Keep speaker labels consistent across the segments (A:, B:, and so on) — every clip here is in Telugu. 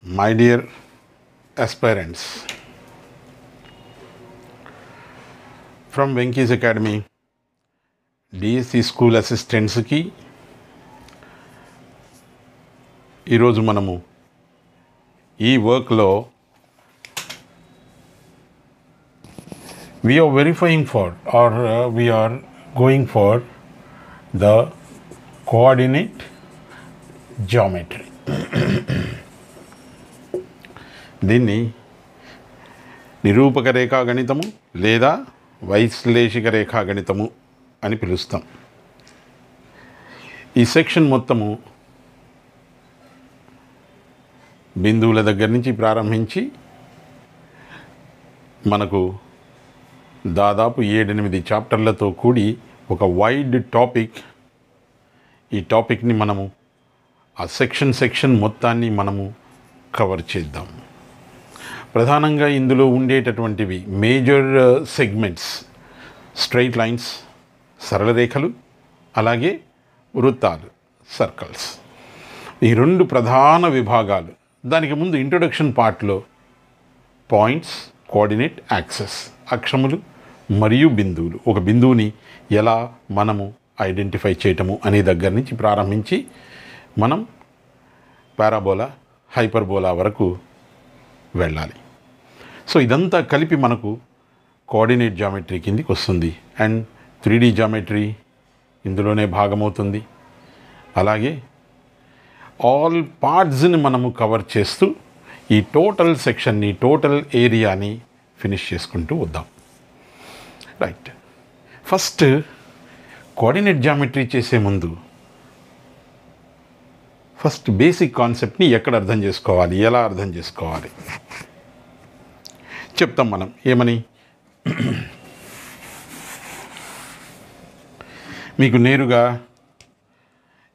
A: My dear aspirants, from Venky's Academy, DSC school అసిస్టెంట్స్కి ఈరోజు మనము ఈ వర్క్లో we are verifying for or we are going for the coordinate geometry. దీన్ని నిరూపక రేఖాగణితము లేదా వైశ్లేషిక రేఖాగణితము అని పిలుస్తాం. ఈ సెక్షన్ మొత్తము బిందువుల దగ్గర నుంచి ప్రారంభించి మనకు దాదాపు 7-8 చాప్టర్లతో కూడి ఒక వైడ్ టాపిక్. ఈ టాపిక్ని మనము ఆ సెక్షన్ మొత్తాన్ని మనము కవర్ చేద్దాం. ప్రధానంగా ఇందులో ఉండేటటువంటివి మేజర్ సెగ్మెంట్స్, స్ట్రైట్ లైన్స్, సరళ రేఖలు, అలాగే వృత్తాలు, సర్కిల్స్. ఈ 2 ప్రధాన విభాగాలు. దానికి ముందు ఇంట్రొడక్షన్ పార్ట్లో పాయింట్స్, కోఆర్డినేట్ యాక్సెస్, అక్షములు మరియు బిందువులు, ఒక బిందువుని ఎలా మనము ఐడెంటిఫై చేయటము అనే దగ్గర నుంచి ప్రారంభించి మనం పారాబోలా, హైపర్బోలా వరకు వెళ్ళాలి. సో ఇదంతా కలిపి మనకు కోఆర్డినేట్ జామెట్రీ కిందికి వస్తుంది. అండ్ 3D జామెట్రీ ఇందులోనే భాగమవుతుంది. అలాగే ఆల్ పార్ట్స్ని మనము కవర్ చేస్తూ ఈ టోటల్ సెక్షన్ని, టోటల్ ఏరియాని ఫినిష్ చేసుకుంటూ వద్దాం. రైట్, ఫస్ట్ కోఆర్డినేట్ జామెట్రీ చేసే ముందు ఫస్ట్ బేసిక్ కాన్సెప్ట్ని ఎక్కడ అర్థం చేసుకోవాలి, ఎలా అర్థం చేసుకోవాలి చెప్తాం మనం. ఏమని, మీకు నేరుగా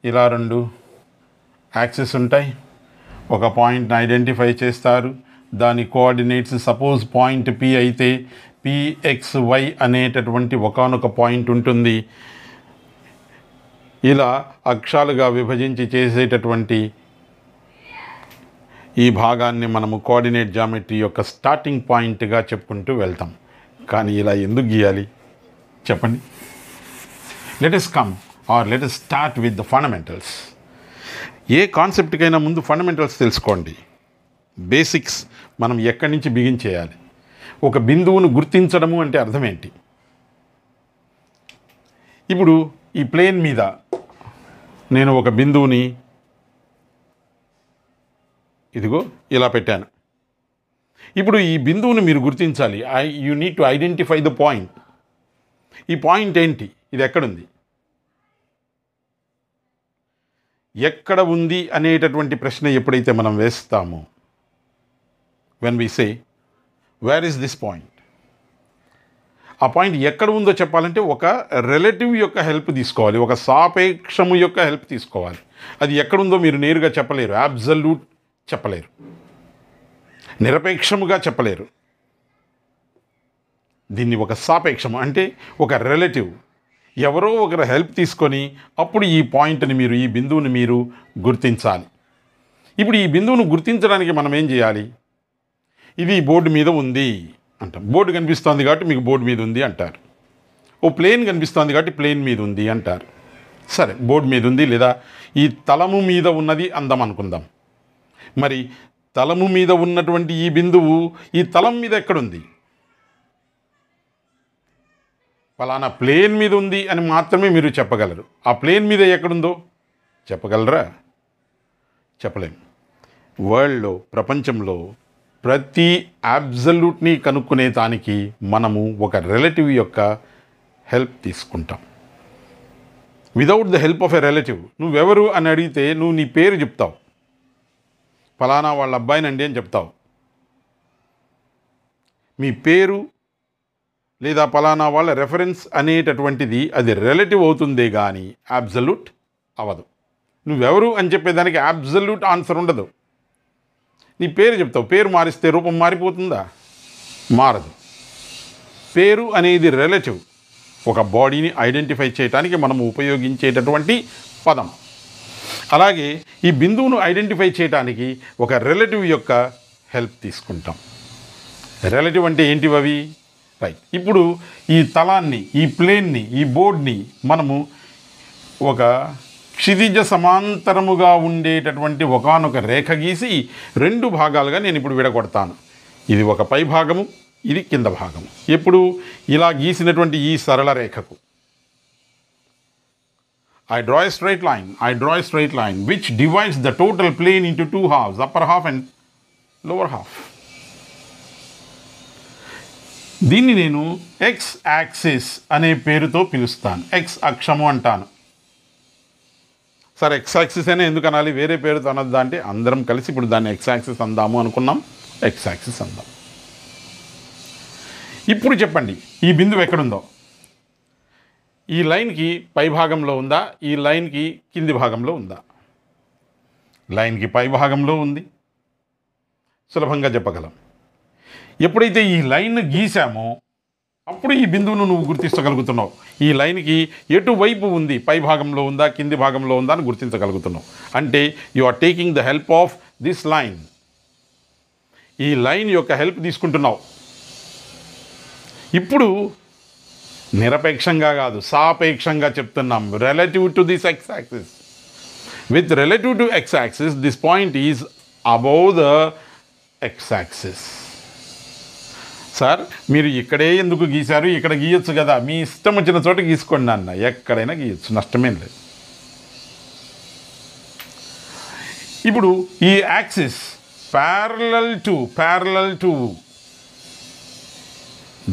A: ఇలా 2 యాక్సెస్ ఉంటాయి. ఒక పాయింట్ని ఐడెంటిఫై చేస్తారు. దాని కోఆర్డినేట్స్ సపోజ్ పాయింట్ P అయితే PXY అనేటటువంటి ఒకానొక పాయింట్ ఉంటుంది. ఇలా అక్షాలుగా విభజించి చేసేటటువంటి ఈ భాగాన్ని మనము కోఆర్డినేట్ జామెట్రీ యొక్క స్టార్టింగ్ పాయింట్గా చెప్పుకుంటూ వెళ్తాం. కానీ ఇలా ఎందుకు గీయాలి చెప్పండి? Let us come or let us start with the fundamentals. ఏ కాన్సెప్ట్కైనా ముందు ఫండమెంటల్స్ తెలుసుకోండి. బేసిక్స్ మనం ఎక్కడి నుంచి బిగిన్ చేయాలి. ఒక బిందువును గుర్తించడము అంటే అర్థం ఏంటి? ఇప్పుడు ఈ ప్లేన్ మీద నేను ఒక బిందువుని ఇదిగో ఇలా పెట్టాను. ఇప్పుడు ఈ బిందువుని మీరు గుర్తించాలి. You need to identify the point. ఈ పాయింట్ ఏంటి? ఇది ఎక్కడుంది, ఎక్కడ ఉంది అనేటటువంటి ప్రశ్న ఎప్పుడైతే మనం వేస్తామో, when we say where is this point, ఆ పాయింట్ ఎక్కడ ఉందో చెప్పాలంటే ఒక రిలేటివ్ యొక్క హెల్ప్ తీసుకోవాలి, ఒక సాపేక్షము యొక్క హెల్ప్ తీసుకోవాలి. అది ఎక్కడుందో మీరు నేరుగా చెప్పలేరు, అబ్సల్యూట్ చెప్పలేరు, నిరపేక్షముగా చెప్పలేరు. దీన్ని ఒక సాపేక్షము అంటే ఒక రిలేటివ్, ఎవరో ఒకరు హెల్ప్ తీసుకొని అప్పుడు ఈ పాయింట్ని మీరు, ఈ బిందువుని మీరు గుర్తించాలి. ఇప్పుడు ఈ బిందువును గుర్తించడానికి మనం ఏం చేయాలి? ఇది బోర్డు మీద ఉంది అంటాం. బోర్డు కనిపిస్తుంది కాబట్టి మీకు బోర్డు మీద ఉంది అంటారు. ఓ ప్లేన్ కనిపిస్తుంది కాబట్టి ప్లేన్ మీద ఉంది అంటారు. సరే, బోర్డు మీద ఉంది లేదా ఈ తలము మీద ఉన్నది అందాం అనుకుందాం. మరి తలము మీద ఉన్నటువంటి ఈ బిందువు ఈ తలం మీద ఎక్కడుంది? ఫలానా ప్లేన్ మీద ఉంది అని మాత్రమే మీరు చెప్పగలరు. ఆ ప్లేన్ మీద ఎక్కడుందో చెప్పగలరా? చెప్పలేం. వరల్డ్లో, ప్రపంచంలో ప్రతి అబ్సల్యూట్ని కనుక్కునే దానికి మనము ఒక రిలేటివ్ యొక్క హెల్ప్ తీసుకుంటాం. Without the help of a relative నువ్వెవరు అని అడిగితే నువ్వు నీ పేరు చెప్తావు, ఫలానా వాళ్ళ అబ్బాయినండి అని చెప్తావు. మీ పేరు లేదా ఫలానా వాళ్ళ రెఫరెన్స్ అనేటటువంటిది అది రిలేటివ్ అవుతుందే కానీ అబ్సల్యూట్ అవ్వదు. నువ్వెవరు అని చెప్పేదానికి అబ్సల్యూట్ ఆన్సర్ ఉండదు. నీ పేరు చెప్తావు, పేరు మారిస్తే రూపం మారిపోతుందా? మారదు. పేరు అనేది రిలేటివ్, ఒక బాడీని ఐడెంటిఫై చేయడానికి మనము ఉపయోగించేటటువంటి పదం. అలాగే ఈ బిందువును ఐడెంటిఫై చేయడానికి ఒక రిలేటివ్ యొక్క హెల్ప్ తీసుకుంటాం. రిలేటివ్ అంటే ఏంటివి అవి? రైట్. ఇప్పుడు ఈ తలాన్ని, ఈ ప్లేన్ని, ఈ బోర్డ్ని మనము ఒక క్షితిజ సమాంతరముగా ఉండేటటువంటి ఒకానొక రేఖ గీసి 2 భాగాలుగా నేను ఇప్పుడు విడగొడతాను. ఇది ఒక పై భాగము, ఇది కింద భాగము. ఎప్పుడు ఇలా గీసినటువంటి ఈ సరళ రేఖకు I draw a straight line which divides the total plane into 2 halves, upper half and lower half. దీన్ని నేను ఎక్స్ యాక్సిస్ అనే పేరుతో పిలుస్తాను. ఎక్స్ అక్షము అంటాను. సార్ ఎక్స్ యాక్సిస్ అనే ఎందుకు అనాలి, వేరే పేరుతో అనొద్దా అంటే అందరం కలిసి ఇప్పుడు దాన్ని ఎక్స్ యాక్సిస్ అందాము అనుకున్నాం. ఎక్స్ యాక్సిస్ అందాం. ఇప్పుడు చెప్పండి, ఈ బిందువు ఎక్కడుందో? ఈ లైన్కి పై భాగంలో ఉందా, ఈ లైన్కి కింది భాగంలో ఉందా? లైన్కి పై భాగంలో ఉంది. సులభంగా చెప్పగలం. ఎప్పుడైతే ఈ లైన్ గీసామో అప్పుడు ఈ బిందువును నువ్వు గుర్తించగలుగుతున్నావు. ఈ లైన్కి ఎటువైపు ఉంది, పై భాగంలో ఉందా, కింది భాగంలో ఉందా అని గుర్తించగలుగుతున్నావు. అంటే you are taking the help of this line. ఈ లైన్ యొక్క హెల్ప్ తీసుకుంటున్నావు. ఇప్పుడు నిరపేక్షంగా కాదు, సాపేక్షంగా చెప్తున్నాం. Relative to this X axis. With relative to X axis this point is above the X axis. Sir మీరు ఇక్కడే ఎందుకు గీశారు, ఇక్కడ గీయొచ్చు కదా, మీ ఇష్టం వచ్చిన చోట గీసుకోండి అన్న. ఎక్కడైనా గీయొచ్చు, నష్టమేం లేదు. ఇప్పుడు ఈ axis parallel to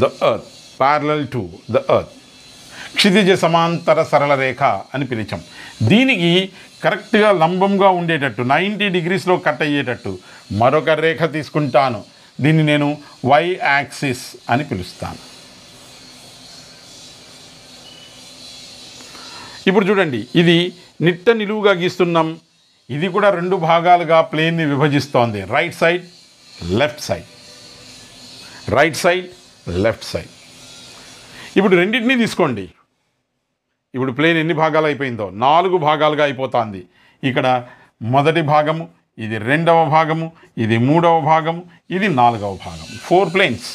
A: the earth, parallel to the earth, క్షితిజ సమాంతర సరళ రేఖ అని పిలిచాం. దీనికి కరెక్ట్గా లంబంగా ఉండేటట్టు 90 డిగ్రీస్లో కట్ అయ్యేటట్టు మరొక రేఖ తీసుకుంటాను. దీన్ని నేను వై యాక్సిస్ అని పిలుస్తాను. ఇప్పుడు చూడండి, ఇది నిట్ట నిలువుగా గీస్తున్నాం. ఇది కూడా 2 భాగాలుగా ప్లేన్ని విభజిస్తోంది. Right side, left side, right side, left side. ఇప్పుడు రెండింటినీ తీసుకోండి. ఇప్పుడు ప్లేన్ ఎన్ని భాగాలు అయిపోయిందో? 4 భాగాలుగా అయిపోతుంది. ఇక్కడ మొదటి భాగము, ఇది 2వ భాగము, ఇది 3వ భాగము, ఇది 4వ భాగం. 4 planes.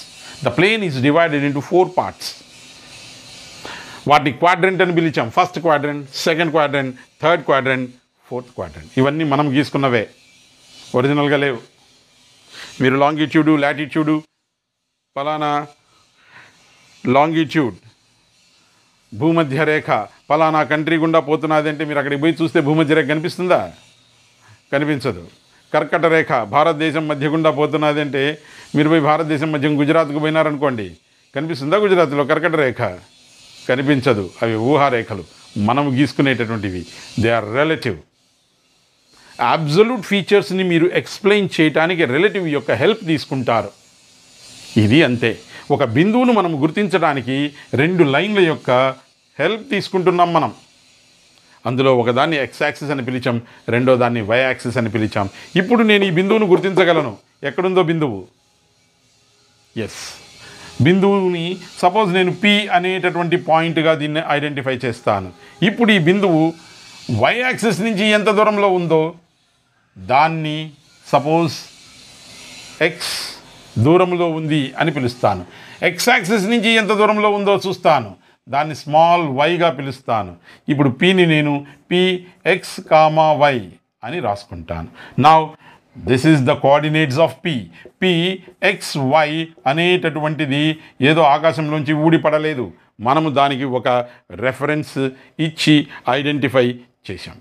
A: The plane is divided into 4 parts. వాటిని క్వాడ్రంట్ అని పిలిచాం. First quadrant, second quadrant, third quadrant, fourth quadrant. ఇవన్నీ మనం గీసుకున్నవే, ఒరిజినల్గా లేవు. మీరు లాంగిట్యూడు, లాటిట్యూడు, ఫలానా లాంగిట్యూడ్, భూమధ్య రేఖ ఫలానా కంట్రీ గుండా పోతున్నది అంటే మీరు అక్కడికి పోయి చూస్తే భూమధ్య రేఖ కనిపిస్తుందా? కనిపించదు. కర్కట రేఖ భారతదేశం మధ్య గుండా పోతున్నది అంటే మీరు పోయి భారతదేశం మధ్య గుజరాత్కు పోయినారనుకోండి, కనిపిస్తుందా గుజరాత్లో కర్కట రేఖ? కనిపించదు. అవి ఊహారేఖలు, మనం గీసుకునేటటువంటివి. They are relative. అబ్సల్యూట్ ఫీచర్స్ని మీరు ఎక్స్ప్లెయిన్ చేయడానికి రిలేటివ్ యొక్క హెల్ప్ తీసుకుంటారు. ఇది అంతే. ఒక బిందువును మనం గుర్తించడానికి 2 లైన్ల యొక్క హెల్ప్ తీసుకుంటున్నాం మనం. అందులో ఒకదాన్ని ఎక్స్ యాక్సిస్ అని పిలిచాం, రెండో దాన్ని వై యాక్సిస్ అని పిలిచాం. ఇప్పుడు నేను ఈ బిందువును గుర్తించగలను. ఎక్కడుందో బిందువు? ఎస్, బిందువుని సపోజ్ నేను పి అనేటటువంటి పాయింట్గా దీన్ని ఐడెంటిఫై చేస్తాను. ఇప్పుడు ఈ బిందువు వై యాక్సిస్ నుంచి ఎంత దూరంలో ఉందో దాన్ని సపోజ్ ఎక్స్ దూరంలో ఉంది అని పిలుస్తాను. ఎక్స్ యాక్సిస్ నుంచి ఎంత దూరంలో ఉందో చూస్తాను, దాన్ని స్మాల్ వైగా పిలుస్తాను. ఇప్పుడు పిని నేను పిఎక్స్ కామా వై అని రాసుకుంటాను. Now this is the coordinates of P. P X Y అనేటటువంటిది ఏదో ఆకాశంలోంచి ఊడిపడలేదు. మనము దానికి ఒక రెఫరెన్స్ ఇచ్చి ఐడెంటిఫై చేశాం.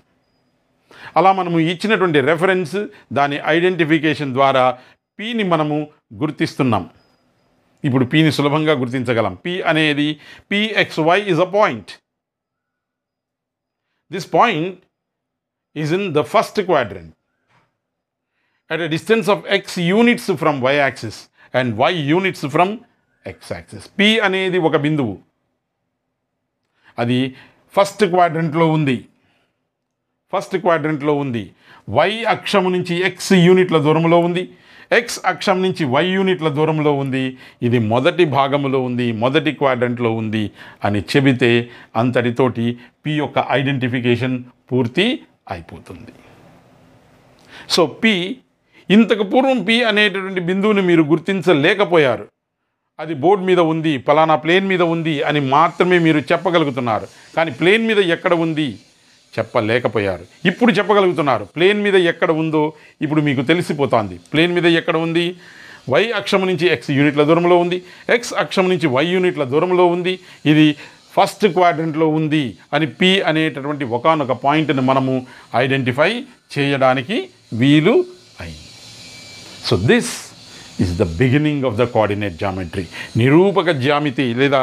A: అలా మనము ఇచ్చినటువంటి రెఫరెన్స్, దాని ఐడెంటిఫికేషన్ ద్వారా పిని మనము గుర్తిస్తున్నాం. ఇప్పుడు పిని సులభంగా గుర్తించగలం. పి అనేది P x y is a point. This point is in the first quadrant at a distance of x units from y axis and y units from x axis. P అనేది ఒక బిందువు, అది ఫస్ట్ క్వాడ్రంట్లో ఉంది. y అక్షము నుంచి x యూనిట్ల దూరంలో ఉంది, x అక్షం నుంచి y యూనిట్ల దూరంలో ఉంది. ఇది మొదటి భాగంలో ఉంది, మొదటి క్వాడ్రంట్లో ఉంది అని చెబితే అంతటితోటి P యొక్క ఐడెంటిఫికేషన్ పూర్తి అయిపోతుంది. సో పి, ఇంతకు పూర్వం పి అనేటటువంటి బిందువుని మీరు గుర్తించలేకపోయారు. అది బోర్డు మీద ఉంది, పలానా ప్లేన్ మీద ఉంది అని మాత్రమే మీరు చెప్పగలుగుతున్నారు. కానీ ప్లేన్ మీద ఎక్కడ ఉంది చెప్పలేకపోయారు. ఇప్పుడు చెప్పగలుగుతున్నారు. ప్లేన్ మీద ఎక్కడ ఉందో ఇప్పుడు మీకు తెలిసిపోతుంది. ప్లేన్ మీద ఎక్కడ ఉంది? వై అక్షం నుంచి ఎక్స్ యూనిట్ల దూరంలో ఉంది, ఎక్స్ అక్షం నుంచి వై యూనిట్ల దూరంలో ఉంది. ఇది ఫస్ట్ క్వాడ్రంట్లో ఉంది అని పి అనేటటువంటి ఒకానొక పాయింట్ని మనము ఐడెంటిఫై చేయడానికి వీలు అయింది. So this is the beginning of the coordinate geometry. నిరూపక జ్యామితి లేదా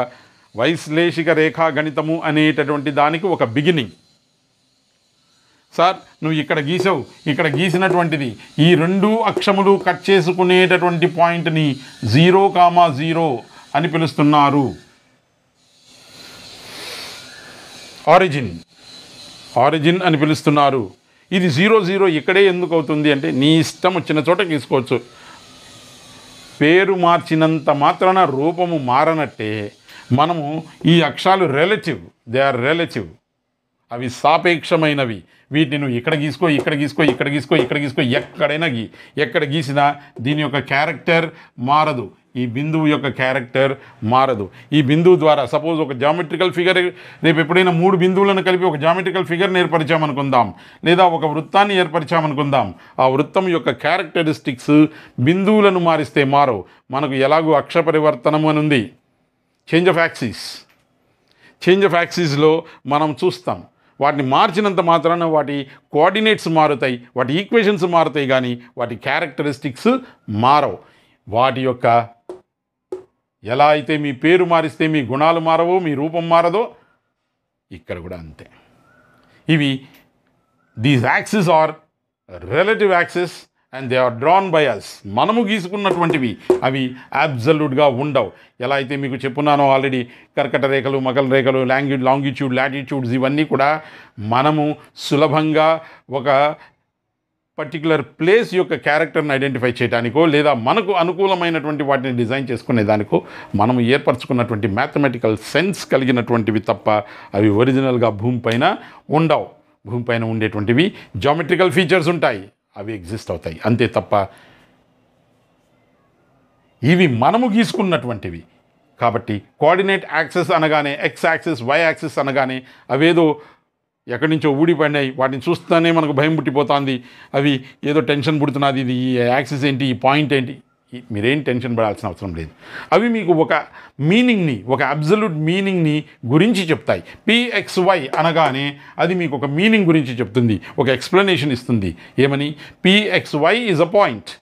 A: వైశ్లేషిక రేఖా గణితము అనేటటువంటి దానికి ఒక బిగినింగ్. సార్ నువ్వు ఇక్కడ గీసావు, ఇక్కడ గీసినటువంటిది ఈ రెండు అక్షములు కట్ చేసుకునేటటువంటి పాయింట్ని 0,0 అని పిలుస్తున్నారు. ఆరిజిన్ అని పిలుస్తున్నారు. ఇది 0,0 ఇక్కడే ఎందుకు అవుతుంది అంటే నీ ఇష్టం వచ్చిన చోట గీసుకోవచ్చు. పేరు మార్చినంత మాత్రాన రూపము మారనట్టే మనము ఈ అక్షరాలు రిలేటివ్, దే ఆర్ రిలేటివ్, అవి సాపేక్షమైనవి. వీటిని నువ్వు ఇక్కడ గీసుకో, ఇక్కడ గీసుకో, ఇక్కడ గీసుకో, ఇక్కడ గీసుకో, ఎక్కడైనా ఎక్కడ గీసినా దీని యొక్క క్యారెక్టర్ మారదు. ఈ బిందువు యొక్క క్యారెక్టర్ మారదు. ఈ బిందువు ద్వారా సపోజ్ ఒక జామెట్రికల్ ఫిగర్, రేపు ఎప్పుడైనా 3 బిందువులను కలిపి ఒక జామెట్రికల్ ఫిగర్ని ఏర్పరిచామనుకుందాం, లేదా ఒక వృత్తాన్ని ఏర్పరిచామనుకుందాం. ఆ వృత్తం యొక్క క్యారెక్టరిస్టిక్స్ బిందువులను మారిస్తే మారవు. మనకు ఎలాగూ అక్ష పరివర్తనము అని ఉంది, change of axis. Change of యాక్సిస్లో మనం చూస్తాం. వాటిని మార్చినంత మాత్రాన వాటి కోఆర్డినేట్స్ మారుతాయి, వాటి ఈక్వేషన్స్ మారుతాయి, కానీ వాటి క్యారెక్టరిస్టిక్స్ మారవు. వాటి యొక్క ఎలా అయితే మీ పేరు మారిస్తే మీ గుణాలు మారవో, మీ రూపం మారదో, ఇక్కడ కూడా అంతే. ఇవి these axis are relative axis and they are drawn by us. మనము గీసుకున్నటువంటివి అవి అబ్సల్యూట్గా ఉండవు. ఎలా అయితే మీకు చెప్పున్నానో ఆల్రెడీ, కర్కట రేఖలు, మకల రేఖలు, లాంగిట్యూడ్, లాటిట్యూడ్స్, ఇవన్నీ కూడా మనము సులభంగా ఒక పర్టికులర్ ప్లేస్ యొక్క క్యారెక్టర్ని ఐడెంటిఫై చేయడానికో లేదా మనకు అనుకూలమైనటువంటి వాటిని డిజైన్ చేసుకునే దానికో మనము ఏర్పరచుకున్నటువంటి మ్యాథమెటికల్ సెన్స్ కలిగినటువంటివి తప్ప అవి ఒరిజినల్గా భూమిపైన ఉండవు. భూమిపైన ఉండేటువంటివి జామెట్రికల్ ఫీచర్స్ ఉంటాయి, అవి ఎగ్జిస్ట్ అవుతాయి అంతే తప్ప ఇవి మనము గీసుకున్నటువంటివి. కాబట్టి కోఆర్డినేట్ యాక్సెస్ అనగానే ఎక్స్ యాక్సిస్, వై యాక్సిస్ అనగానే అవేదో ఎక్కడి నుంచో ఊడిపడినాయి, వాటిని చూస్తూనే మనకు భయం పుట్టిపోతుంది. అవి ఏదో టెన్షన్ పుడుతున్నది, ఇది ఈ యాక్సిస్ ఏంటి, ఈ పాయింట్ ఏంటి. మీరేం టెన్షన్ పడాల్సిన అవసరం లేదు. అవి మీకు ఒక మీనింగ్ని, ఒక అబ్సల్యూట్ మీనింగ్ని గురించి చెప్తాయి. PXY అనగానే అది మీకు ఒక మీనింగ్ గురించి చెప్తుంది, ఒక ఎక్స్ప్లెనేషన్ ఇస్తుంది. ఏమని? PXY is a point.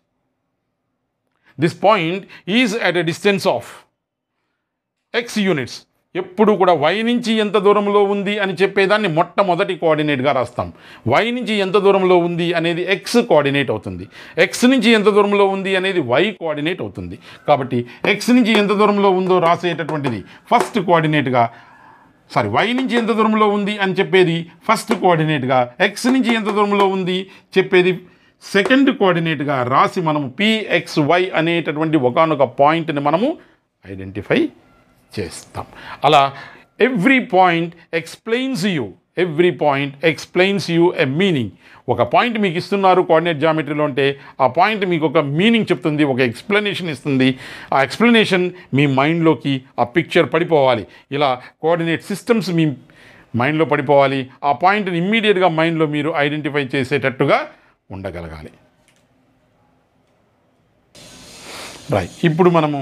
A: This point is at a distance of X units. ఎప్పుడు కూడా y నుంచి ఎంత దూరంలో ఉంది అని చెప్పేదాన్ని మొట్టమొదటి కోఆర్డినేట్గా రాస్తాం. y నుంచి ఎంత దూరంలో ఉంది అనేది x కోఆర్డినేట్ అవుతుంది, x నుంచి ఎంత దూరంలో ఉంది అనేది y కోఆర్డినేట్ అవుతుంది. కాబట్టి x నుంచి ఎంత దూరంలో ఉందో రాసేటటువంటిది ఫస్ట్ కోఆర్డినేట్గా, y నుంచి ఎంత దూరంలో ఉంది అని చెప్పేది ఫస్ట్ కోఆర్డినేట్గా, x నుంచి ఎంత దూరంలో ఉంది చెప్పేది సెకండ్ కోఆర్డినేట్గా రాసి మనము PXY అనేటటువంటి ఒకానొక పాయింట్ని మనము ఐడెంటిఫై చేస్తాం. అలా every point explains you a meaning. ఒక పాయింట్ మీకు ఇస్తున్నారు కోఆర్డినేట్ జామెట్రీలో అంటే ఆ పాయింట్ మీకు ఒక మీనింగ్ చెప్తుంది, ఒక ఎక్స్ప్లెనేషన్ ఇస్తుంది. ఆ ఎక్స్ప్లెనేషన్ మీ మైండ్లోకి ఆ పిక్చర్ పడిపోవాలి. ఇలా కోఆర్డినేట్ సిస్టమ్స్ మీ మైండ్లో పడిపోవాలి. ఆ పాయింట్ని ఇమ్మీడియట్గా మైండ్లో మీరు ఐడెంటిఫై చేసేటట్టుగా ఉండగలగాలి. రైట్, ఇప్పుడు మనము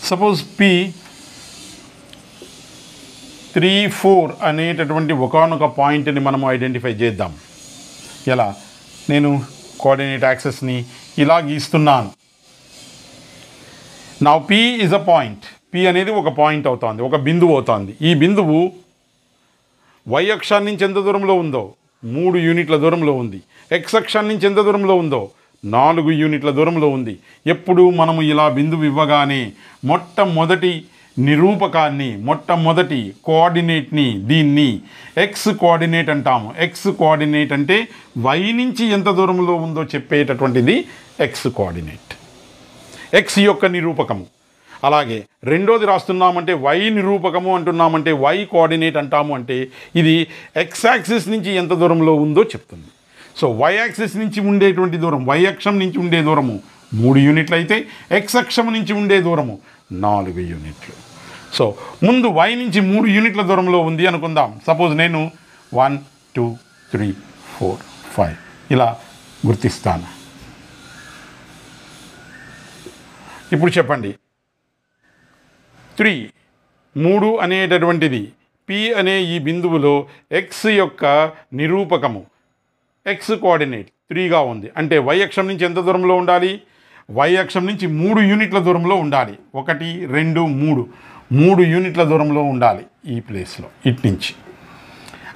A: సపోజ్ P3,4 అనేటటువంటి ఒకానొక పాయింట్ని మనము ఐడెంటిఫై చేద్దాం. ఎలా? నేను కోఆర్డినేట్ యాక్సెస్ని ఇలా గీస్తున్నాను. నా P is a point. P అనేది ఒక పాయింట్ అవుతుంది, ఒక బిందువు అవుతుంది. ఈ బిందువు y అక్షాన్ని నుంచి ఎంత దూరంలో ఉందో 3 యూనిట్ల దూరంలో ఉంది, x అక్షాన్ని నుంచి ఎంత దూరంలో ఉందో 4 యూనిట్ల దూరంలో ఉంది. ఎప్పుడు మనము ఇలా బిందువు ఇవ్వగానే మొట్టమొదటి నిరూపకాన్ని, మొట్టమొదటి కోఆర్డినేట్ని, దీన్ని ఎక్స్ కోఆర్డినేట్ అంటాము. ఎక్స్ కోఆర్డినేట్ అంటే y నుంచి ఎంత దూరంలో ఉందో చెప్పేటటువంటిది ఎక్స్ కోఆర్డినేట్, ఎక్స్ యొక్క నిరూపకము. అలాగే రెండోది రాస్తున్నామంటే వై నిరూపకము అంటున్నామంటే వై కోఆర్డినేట్ అంటాము అంటే ఇది ఎక్స్ యాక్సిస్ నుంచి ఎంత దూరంలో ఉందో చెప్తుంది. సో వై యాక్సిస్ నుంచి ఉండేటువంటి దూరం, వై అక్షం నుంచి ఉండే దూరము 3 యూనిట్లు అయితే ఎక్స్ అక్షం నుంచి ఉండే దూరము 4 యూనిట్లు. సో ముందు వై నుంచి 3 యూనిట్ల దూరంలో ఉంది అనుకుందాం. సపోజ్ నేను 1 2 3 4 5 ఇలా గుర్తిస్తాను. ఇప్పుడు చెప్పండి, 3 అనేటటువంటిది పి అనే ఈ బిందువులో ఎక్స్ యొక్క నిరూపకము, ఎక్స్ కోఆర్డినేట్ 3గా ఉంది. అంటే వై అక్షం నుంచి ఎంత దూరంలో ఉండాలి? వై అక్షం నుంచి 3 యూనిట్ల దూరంలో ఉండాలి. 1 2 3 యూనిట్ల దూరంలో ఉండాలి ఈ ప్లేస్లో ఇటు నుంచి.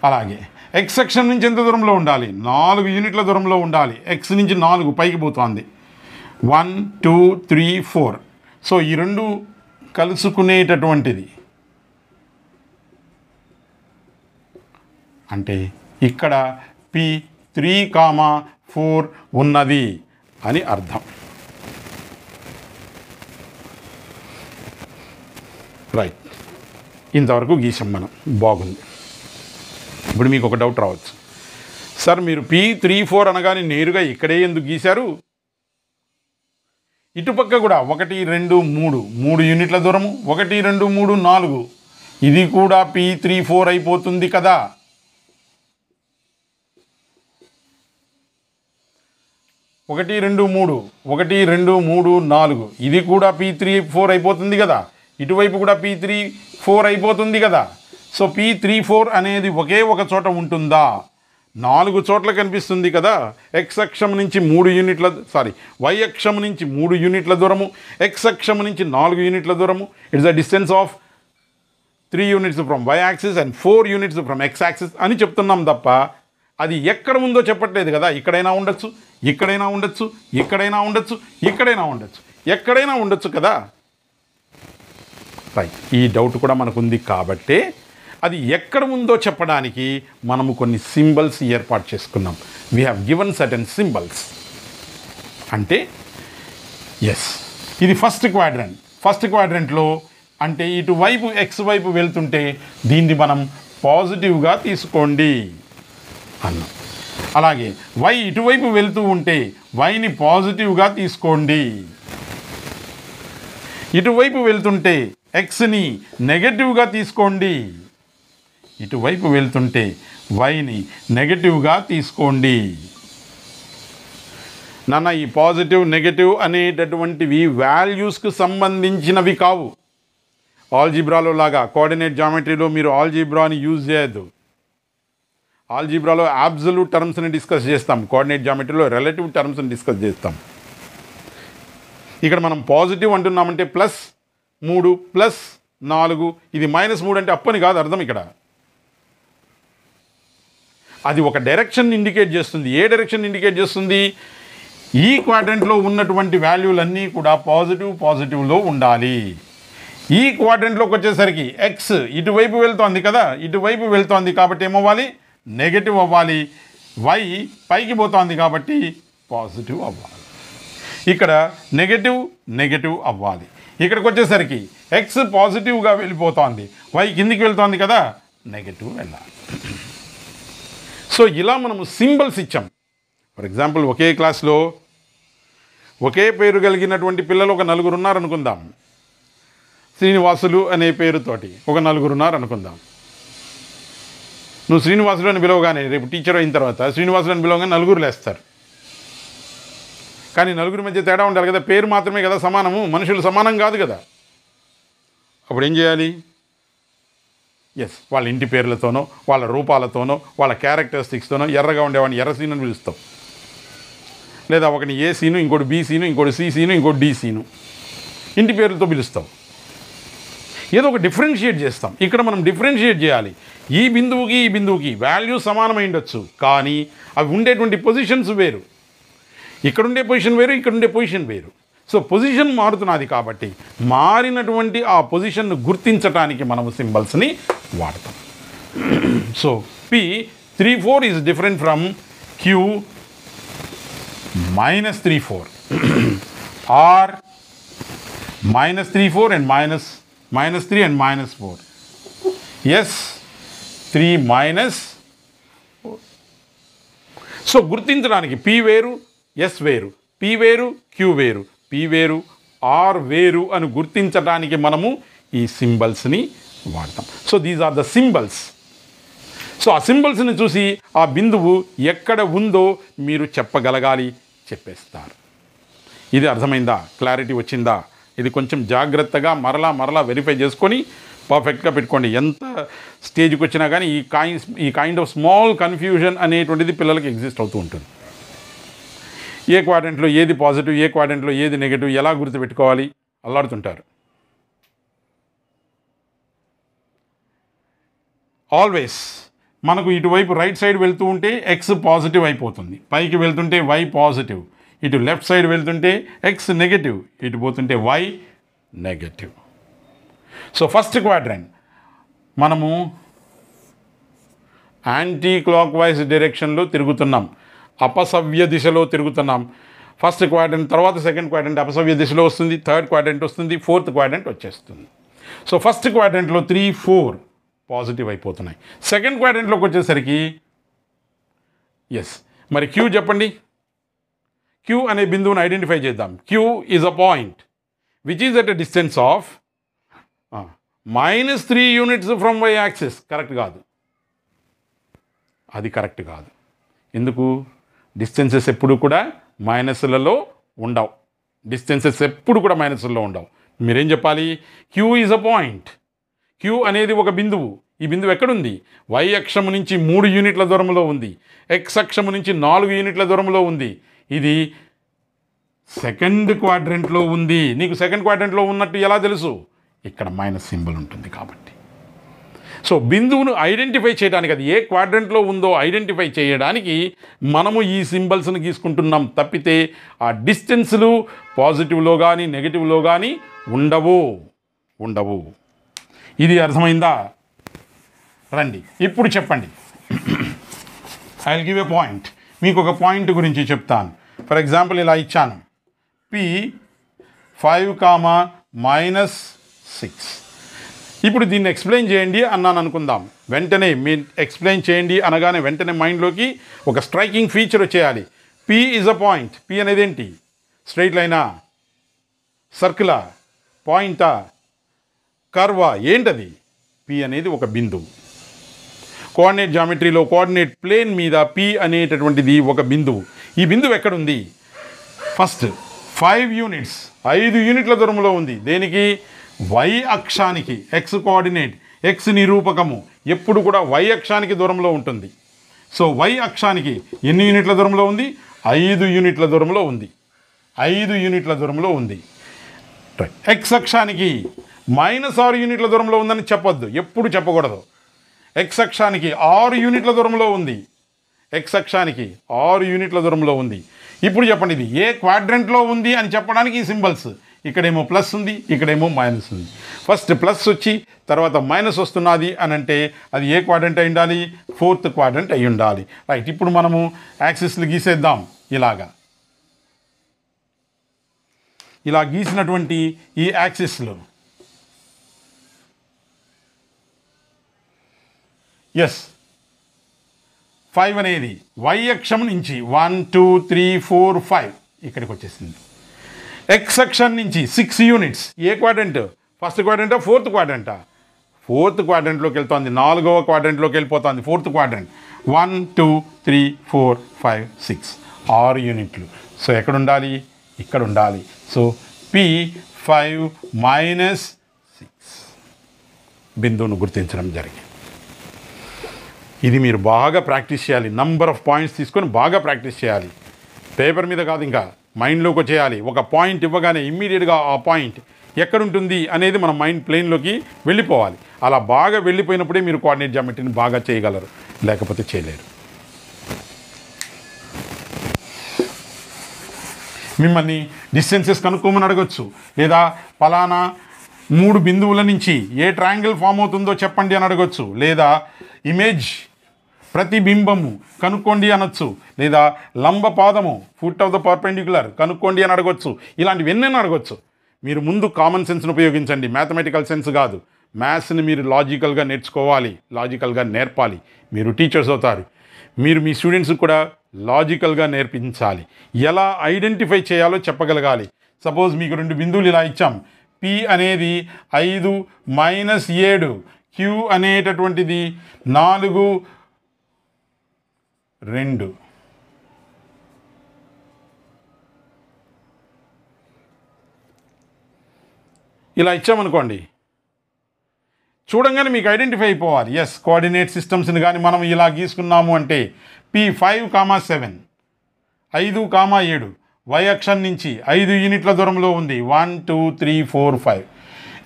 A: అలాగే ఎక్స్ అక్షం నుంచి ఎంత దూరంలో ఉండాలి? 4 యూనిట్ల దూరంలో ఉండాలి. ఎక్స్ నుంచి 4 పైకి పోతుంది. 1 2 3 4. సో ఈ రెండు కలుసుకునేటటువంటిది అంటే ఇక్కడ P3,4 ఉన్నది అని అర్థం. రైట్, ఇంతవరకు గీసాం మనం, బాగుంది. ఇప్పుడు మీకు ఒక డౌట్ రావచ్చు, సార్ మీరు P3,4 అనగానే నేరుగా ఇక్కడే ఎందుకు గీశారు? ఇటుపక్క కూడా 1 2 3 యూనిట్ల దూరము, 1 2 3 4, ఇది కూడా P3,4 అయిపోతుంది కదా. ఒకటి రెండు మూడు 4, ఇది కూడా P3,4 అయిపోతుంది కదా. ఇటువైపు కూడా P3,4 అయిపోతుంది కదా. సో P3,4 అనేది ఒకే ఒక చోట ఉంటుందా? 4 చోట్ల కనిపిస్తుంది కదా. ఎక్స్ అక్షం నుంచి 3 యూనిట్ల వై అక్షం నుంచి 3 యూనిట్ల దూరము, ఎక్స్ అక్షం నుంచి 4 యూనిట్ల దూరము. It's the distance of 3 units from Y axis and 4 units from X axis అని చెప్తున్నాం తప్ప అది ఎక్కడ ఉందో చెప్పట్లేదు కదా. ఇక్కడైనా ఉండొచ్చు, ఇక్కడైనా ఉండొచ్చు, ఇక్కడైనా ఉండొచ్చు, ఇక్కడైనా ఉండొచ్చు, ఎక్కడైనా ఉండొచ్చు కదా. రైట్, ఈ డౌట్ కూడా మనకు ఉంది కాబట్టే అది ఎక్కడ ఉందో చెప్పడానికి మనము కొన్ని సింబల్స్ ఏర్పాటు చేసుకున్నాం. We have given certain symbols. అంటే ఎస్, ఇది ఫస్ట్ క్వాడ్రంట్లో అంటే ఇటువైపు ఎక్స్ వైపు వెళ్తుంటే దీన్ని మనం పాజిటివ్గా తీసుకోండి అన్నాం. అలాగే వై ఇటువైపు వెళ్తూ ఉంటే వైని పాజిటివ్గా తీసుకోండి. ఇటువైపు వెళ్తుంటే ఎక్స్ని నెగటివ్గా తీసుకోండి. ఇటువైపు వెళ్తుంటే వైని నెగటివ్గా తీసుకోండి. నాన్న, ఈ పాజిటివ్ నెగటివ్ అనేటటువంటివి వాల్యూస్కు సంబంధించినవి కావు. ఆల్జీబ్రాలో లాగా కోఆర్డినేట్ జామెట్రీలో మీరు ఆల్జీబ్రాని యూజ్ చేయొద్దు. ఆల్జీబ్రాలో అబ్సల్యూట్ టర్మ్స్ని డిస్కస్ చేస్తాం, కోఆర్డినేట్ జామెట్రీలో రిలేటివ్ టర్మ్స్ని డిస్కస్ చేస్తాం. ఇక్కడ మనం పాజిటివ్ అంటున్నామంటే +3 +4, ఇది -3 అంటే అప్పని కాదు అర్థం. ఇక్కడ అది ఒక డైరెక్షన్ ఇండికేట్ చేస్తుంది. ఏ డైరెక్షన్ ఇండికేట్ చేస్తుంది? ఈ క్వాడ్రంట్లో ఉన్నటువంటి వాల్యూలన్నీ కూడా పాజిటివ్లో ఉండాలి. ఈ క్వాడ్రంట్లోకి వచ్చేసరికి ఎక్స్ ఇటువైపు వెళ్తోంది కదా, ఇటువైపు వెళ్తోంది కాబట్టి ఏమవ్వాలి? నెగటివ్ అవ్వాలి. వై పైకి పోతోంది కాబట్టి పాజిటివ్ అవ్వాలి. ఇక్కడ నెగటివ్ అవ్వాలి. ఇక్కడికి వచ్చేసరికి ఎక్స్ పాజిటివ్గా వెళ్ళిపోతోంది, వై కిందికి వెళ్తోంది కదా, నెగటివ్ వెళ్ళాలి. సో ఇలా మనము సింబల్స్ ఇచ్చాం. ఫర్ ఎగ్జాంపుల్, ఒకే క్లాస్లో ఒకే పేరు కలిగినటువంటి పిల్లలు ఒక 4 ఉన్నారనుకుందాం. శ్రీనివాసులు అనే పేరుతోటి ఒక 4 ఉన్నారనుకుందాం. నువ్వు శ్రీనివాసులు అని పిలవగానే రేపు టీచర్ అయిన తర్వాత శ్రీనివాసులు అని పిలవగానే 4 లేస్తారు. కానీ 4 మధ్య తేడా ఉండాలి కదా, పేరు మాత్రమే కదా సమానము, మనుషులు సమానం కాదు కదా. అప్పుడు ఏం చేయాలి? ఎస్, వాళ్ళ ఇంటి పేర్లతోనో, వాళ్ళ రూపాలతోనో, వాళ్ళ క్యారెక్టరిస్టిక్స్తోనో ఎర్రగా ఉండేవాడిని ఎర్ర సీను అని పిలుస్తాం. లేదా ఒకటి ఏ సీను, ఇంకోటి బి సీను, ఇంకోటి సి సీను, ఇంకోటి డి సీను, ఇంటి పేర్లతో పిలుస్తాం. ఏదో ఒక డిఫరెన్షియేట్ చేస్తాం. ఇక్కడ మనం డిఫరెన్షియేట్ చేయాలి. ఈ బిందువుకి వాల్యూ సమానమై ఉండొచ్చు, కానీ అవి ఉండేటువంటి పొజిషన్స్ వేరు. ఇక్కడుండే పొజిషన్ వేరు, ఇక్కడుండే పొజిషన్ వేరు. సో పొజిషన్ మారుతున్నది కాబట్టి మారినటువంటి ఆ పొజిషన్ను గుర్తించడానికి మనము సింబల్స్ని వాడతాం. So P34 is different from Q-34 or -3 4 and -3 and -4. yes 3 minus. So గుర్తించడానికి పి వేరు, ఎస్ వేరు, పి వేరు, క్యూ వేరు, పి వేరు, ఆర్ వేరు అని గుర్తించడానికి మనము ఈ సింబల్స్ని వాడతాం. So these are the symbols. So ఆ సింబల్స్ని చూసి ఆ బిందువు ఎక్కడ ఉందో మీరు చెప్పగలగాలి, చెప్పేస్తారు. ఇది అర్థమైందా? క్లారిటీ వచ్చిందా? ఇది కొంచెం జాగ్రత్తగా మరలా వెరిఫై చేసుకొని పర్ఫెక్ట్గా పెట్టుకోండి. ఎంత స్టేజ్కి వచ్చినా కానీ ఈ కైండ్ ఆఫ్ స్మాల్ కన్ఫ్యూజన్ అనేటువంటిది పిల్లలకి ఎగ్జిస్ట్ అవుతూ ఉంటుంది. ఏ క్వాడ్రంట్లో ఏది పాజిటివ్, ఏ క్వాడ్రంట్లో ఏది నెగిటివ్ ఎలా గుర్తుపెట్టుకోవాలి అల్లాడుతుంటారు. ఆల్వేస్ మనకు ఇటువైపు రైట్ సైడ్ వెళ్తూ ఉంటే ఎక్స్ పాజిటివ్ అయిపోతుంది, పైకి వెళ్తుంటే వై పాజిటివ్, ఇటు లెఫ్ట్ సైడ్ వెళ్తుంటే ఎక్స్ నెగటివ్, ఇటు పోతుంటే Y negative. So first quadrant మనము యాంటీ క్లాక్ వైజ్ డైరెక్షన్లో తిరుగుతున్నాం, అపసవ్య దిశలో తిరుగుతున్నాం. ఫస్ట్ క్వాడ్రంట్ తర్వాత సెకండ్ క్వాడ్రంట్ అపసవ్య దిశలో వస్తుంది, థర్డ్ క్వాడ్రంట్ వస్తుంది, ఫోర్త్ క్వాడ్రంట్ వచ్చేస్తుంది. సో ఫస్ట్ క్వాడ్రంట్లో 3 4 పాజిటివ్ అయిపోతున్నాయి. సెకండ్ క్వాడ్రంట్లోకి వచ్చేసరికి ఎస్. మరి క్యూ చెప్పండి. క్యూ అనే బిందువుని ఐడెంటిఫై చేద్దాం. Q is a point which is at a distance of -3 units from Y axis. Correct కాదు, అది కరెక్ట్ కాదు. ఎందుకు? డిస్టెన్సెస్ ఎప్పుడు కూడా మైనస్లలో ఉండవు. డిస్టెన్సెస్ ఎప్పుడు కూడా మైనస్లలో ఉండవు. మీరేం చెప్పాలి? Q is a point. Q అనేది ఒక బిందువు. ఈ బిందువు ఎక్కడుంది? వై అక్షము నుంచి 3 యూనిట్ల దూరంలో ఉంది, ఎక్స్ అక్షము నుంచి 4 యూనిట్ల దూరంలో ఉంది. ఇది సెకండ్ క్వాడ్రంట్లో ఉంది. నీకు సెకండ్ క్వాడ్రంట్లో ఉన్నట్టు ఎలా తెలుసు? ఇక్కడ మైనస్ సింబల్ ఉంటుంది కాబట్టి. సో బిందువును ఐడెంటిఫై చేయడానికి, అది ఏ క్వాడ్రంట్లో ఉందో ఐడెంటిఫై చేయడానికి మనము ఈ సింబల్స్ని గీసుకుంటున్నాం తప్పితే ఆ డిస్టెన్స్లు పాజిటివ్లో కానీ నెగిటివ్లో కానీ ఉండవు. ఇది అర్థమైందా? రండి ఇప్పుడు చెప్పండి. I will give a point. మీకు ఒక పాయింట్ గురించి చెప్తాను. ఫర్ ఎగ్జాంపుల్ ఇలా ఇచ్చాను, P5, -6. ఇప్పుడు దీన్ని ఎక్స్ప్లెయిన్ చేయండి అన్నాను అనుకుందాం. వెంటనే మీ ఎక్స్ప్లెయిన్ చేయండి అనగానే వెంటనే మైండ్లోకి ఒక స్ట్రైకింగ్ ఫీచర్ వచ్చేయాలి. P is a point. P అనేది ఏంటి? స్ట్రైట్ లైనా, సర్కిలా, పాయింటా, కర్వా? ఏంటది? P అనేది ఒక బిందువు. కోఆర్డినేట్ జామెట్రీలో కోఆర్డినేట్ ప్లేన్ మీద P అనేటటువంటిది ఒక బిందువు. ఈ బిందువు ఎక్కడుంది? ఫస్ట్ 5 యూనిట్స్, 5 యూనిట్ల దూరంలో ఉంది. దేనికి? వై అక్షానికి. ఎక్స్ కోఆర్డినేట్, ఎక్స్ నిరూపకము ఎప్పుడు కూడా వై అక్షానికి దూరంలో ఉంటుంది. సో వై అక్షానికి ఎన్ని యూనిట్ల దూరంలో ఉంది? 5 యూనిట్ల దూరంలో ఉంది. 5 యూనిట్ల దూరంలో ఉంది. ఎక్స్ అక్షానికి -6 యూనిట్ల దూరంలో ఉందని చెప్పొద్దు, ఎప్పుడు చెప్పకూడదు. ఎక్స్ అక్షానికి 6 యూనిట్ల దూరంలో ఉంది. ఎక్స్ అక్షానికి 6 యూనిట్ల దూరంలో ఉంది. ఇప్పుడు చెప్పండి, ఇది ఏ క్వాడ్రంట్లో ఉంది అని చెప్పడానికి ఈ సింబల్స్. ఇక్కడేమో ప్లస్ ఉంది, ఇక్కడేమో మైనస్ ఉంది. ఫస్ట్ ప్లస్ వచ్చి తర్వాత మైనస్ వస్తున్నది అని అంటే అది ఏ క్వాడ్రంట్ అయి ఉండాలి? ఫోర్త్ క్వాడ్రంట్ అయి ఉండాలి. రైట్. ఇప్పుడు మనము యాక్సిస్లు గీసేద్దాం. ఇలా గీసినటువంటి ఈ యాక్సిస్లు ఎస్ 5 అనేది వై అక్షం నుంచి 1 2 3 4 5 ఇక్కడికి వచ్చేసింది. ఎక్స్ అక్షం నుంచి 6 యూనిట్స్. ఏ క్వాడ్రంట్? ఫస్ట్ క్వాడ్రంటా, ఫోర్త్ క్వాడ్రంటా? ఫోర్త్ క్వాడ్రంట్లోకి వెళ్తుంది, 4వ క్వాడ్రంట్లోకి వెళ్ళిపోతుంది. ఫోర్త్ క్వాడ్రంట్ 1 2 3 4 5 6 6 యూనిట్లు. సో ఎక్కడ ఉండాలి? ఇక్కడ ఉండాలి. సో P5 -6 బిందువును గుర్తించడం జరిగింది. ఇది మీరు బాగా ప్రాక్టీస్ చేయాలి. నంబర్ ఆఫ్ పాయింట్స్ తీసుకొని బాగా ప్రాక్టీస్ చేయాలి. పేపర్ మీద కాదు, ఇంకా మైండ్లోకి వచ్చేయాలి. ఒక పాయింట్ ఇవ్వగానే ఇమ్మీడియట్గా ఆ పాయింట్ ఎక్కడుంటుంది అనేది మన మైండ్ ప్లేన్లోకి వెళ్ళిపోవాలి. అలా బాగా వెళ్ళిపోయినప్పుడే మీరు కోఆర్డినేట్ జామెట్రీని బాగా చేయగలరు, లేకపోతే చేయలేరు. మిమ్మల్ని డిస్టెన్సెస్ కనుక్కోమని అడగచ్చు, లేదా ఫలానా 3 బిందువుల నుంచి ఏ ట్రయాంగిల్ ఫామ్ అవుతుందో చెప్పండి అని అడగచ్చు, లేదా ఇమేజ్ ప్రతిబింబము కనుక్కోండి అనొచ్చు, లేదా లంబ పాదము ఫుట్ ఆఫ్ ద పర్పెండిక్యులర్ కనుక్కోండి అని అడగొచ్చు. ఇలాంటివి ఎన్నైనా అడగొచ్చు. మీరు ముందు కామన్ సెన్స్ని ఉపయోగించండి, మ్యాథమెటికల్ సెన్స్ కాదు. మ్యాథ్స్ని మీరు లాజికల్గా నేర్చుకోవాలి, లాజికల్గా నేర్పాలి. మీరు టీచర్స్ అవుతారు, మీరు మీ స్టూడెంట్స్కి కూడా లాజికల్గా నేర్పించాలి. ఎలా ఐడెంటిఫై చేయాలో చెప్పగలగాలి. సపోజ్ మీకు 2 బిందువులు ఇలా ఇచ్చాం. పి అనేది 5 - 7, క్యూ అనేటటువంటిది 4 2. ఇలా ఇచ్చామనుకోండి, చూడంగానే మీకు ఐడెంటిఫై అయిపోవాలి. ఎస్, కోఆర్డినేట్ సిస్టమ్స్ని కానీ మనం ఇలా గీసుకున్నాము అంటే పి 5,7, 5,7 వై అక్షం నుంచి 5 యూనిట్ల దూరంలో ఉంది, 1 2 3 4 5.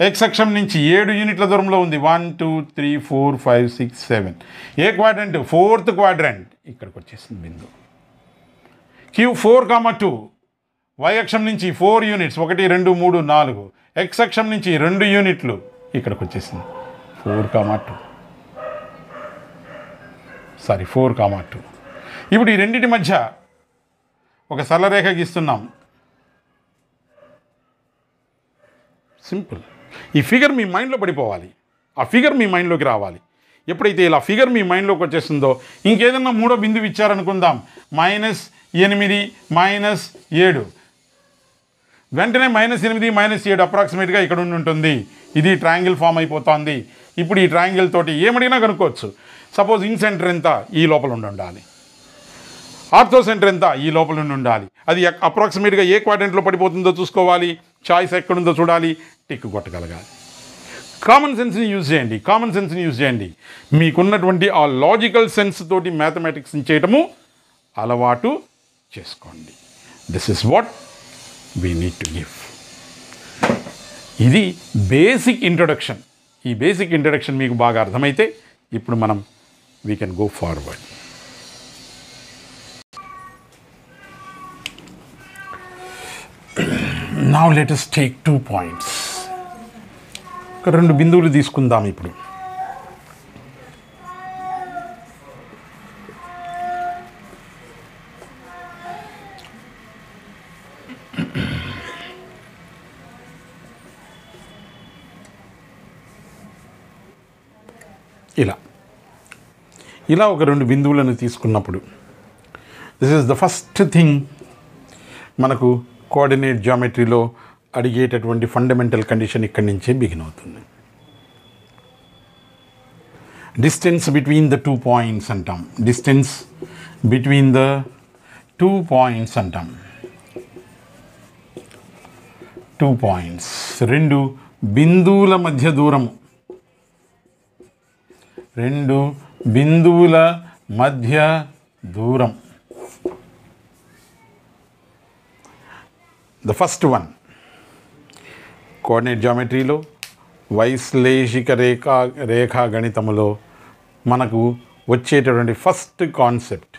A: ఎక్స్ అక్షం నుంచి 7 యూనిట్ల దూరంలో ఉంది, 1 2 3 4 5 6 7. ఏ క్వాడ్రంట్? 4th quadrant. ఇక్కడికి వచ్చేసింది బిందువు. క్యూ 4,2 వై అక్షం నుంచి 4 యూనిట్స్, 1 2 3 4. ఎక్స్ అక్షం నుంచి 2 యూనిట్లు, ఇక్కడికి వచ్చేసింది 4,2. 4,2. ఇప్పుడు ఈ రెండింటి మధ్య ఒక సరళరేఖ గీస్తున్నాం. సింపుల్. ఈ ఫిగర్ మీ మైండ్లో పడిపోవాలి, ఆ ఫిగర్ మీ మైండ్లోకి రావాలి. ఎప్పుడైతే ఇలా ఫిగర్ మీ మైండ్లోకి వచ్చేస్తుందో, ఇంకేదన్నా 3వ బిందువు ఇచ్చారనుకుందాం, -8 -7. వెంటనే -8 -7 అప్రాక్సిమేట్గా ఇక్కడ ఉంటుంది. ఇది ట్రయాంగిల్ ఫామ్ అయిపోతుంది. ఇప్పుడు ఈ ట్రయాంగిల్ తోటి ఏమడిగినా కనుక్కోవచ్చు. సపోజ్ ఇన్ సెంటర్ ఎంత? ఈ లోపల ఉండాలి. ఆర్థో సెంటర్ ఎంత? ఈ లోపల ఉండాలి. అది అప్రాక్సిమేట్గా ఏ క్వాడ్రంట్లో పడిపోతుందో చూసుకోవాలి. చాయిస్ ఎక్కడుందో చూడాలి, టిక్ కొట్టగలగాలి. కామన్ సెన్స్ని యూజ్ చేయండి. మీకున్నటువంటి ఆ లాజికల్ సెన్స్ తోటి మ్యాథమెటిక్స్ని చేయటము అలవాటు చేసుకోండి. This is what we need to give. ఇది బేసిక్ ఇంట్రొడక్షన్. ఈ బేసిక్ ఇంట్రొడక్షన్ మీకు బాగా అర్థమైతే ఇప్పుడు మనం we can go forward. Now let us take 2 points. 2 బిందువులు తీసుకుందాం ఇప్పుడు. ఇలా ఒక 2 బిందువులను తీసుకున్నప్పుడు this is the first thing మనకు కోఆర్డినేట్ జియోమెట్రీలో అడిగేటటువంటి ఫండమెంటల్ కండిషన్ ఇక్కడి నుంచే బిగిన్ అవుతుంది. డిస్టెన్స్ బిట్వీన్ ద 2 పాయింట్స్ అంటాం. డిస్టెన్స్ బిట్వీన్ ద 2 పాయింట్స్ అంటాం. 2 పాయింట్స్, 2 బిందువుల మధ్య దూరము. 2 బిందువుల మధ్య దూరం. ద ఫస్ట్ వన్ కోఆర్డినేట్ జియోమెట్రీలో, వైశ్లేషిక రేఖా గణితములో మనకు వచ్చేటటువంటి ఫస్ట్ కాన్సెప్ట్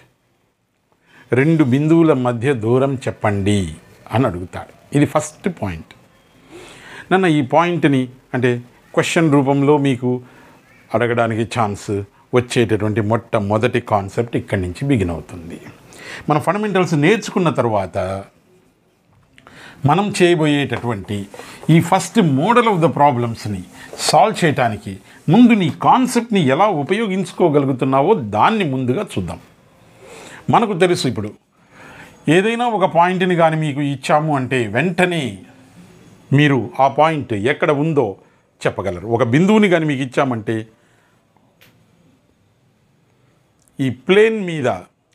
A: 2 బిందువుల మధ్య దూరం చెప్పండి అని అడుగుతాడు. ఇది ఫస్ట్ పాయింట్. నన్ను ఈ పాయింట్ని అంటే క్వశ్చన్ రూపంలో మీకు అడగడానికి ఛాన్స్ వచ్చేటటువంటి మొట్టమొదటి కాన్సెప్ట్ ఇక్కడి నుంచి బిగిన్ అవుతుంది. మన ఫండమెంటల్స్ నేర్చుకున్న తర్వాత మనం చేయబోయేటటువంటి ఈ ఫస్ట్ మోడల్ ఆఫ్ ద ప్రాబ్లమ్స్ని సాల్వ్ చేయడానికి ముందు నీ కాన్సెప్ట్ని ఎలా ఉపయోగించుకోగలుగుతున్నావో దాన్ని ముందుగా చూద్దాం. మనకు తెలుసు, ఇప్పుడు ఏదైనా ఒక పాయింట్ని కానీ మీకు ఇచ్చాము అంటే వెంటనే మీరు ఆ పాయింట్ ఎక్కడ ఉందో చెప్పగలరు. ఒక బిందువుని కానీ మీకు ఇచ్చామంటే ఈ ప్లేన్ మీద,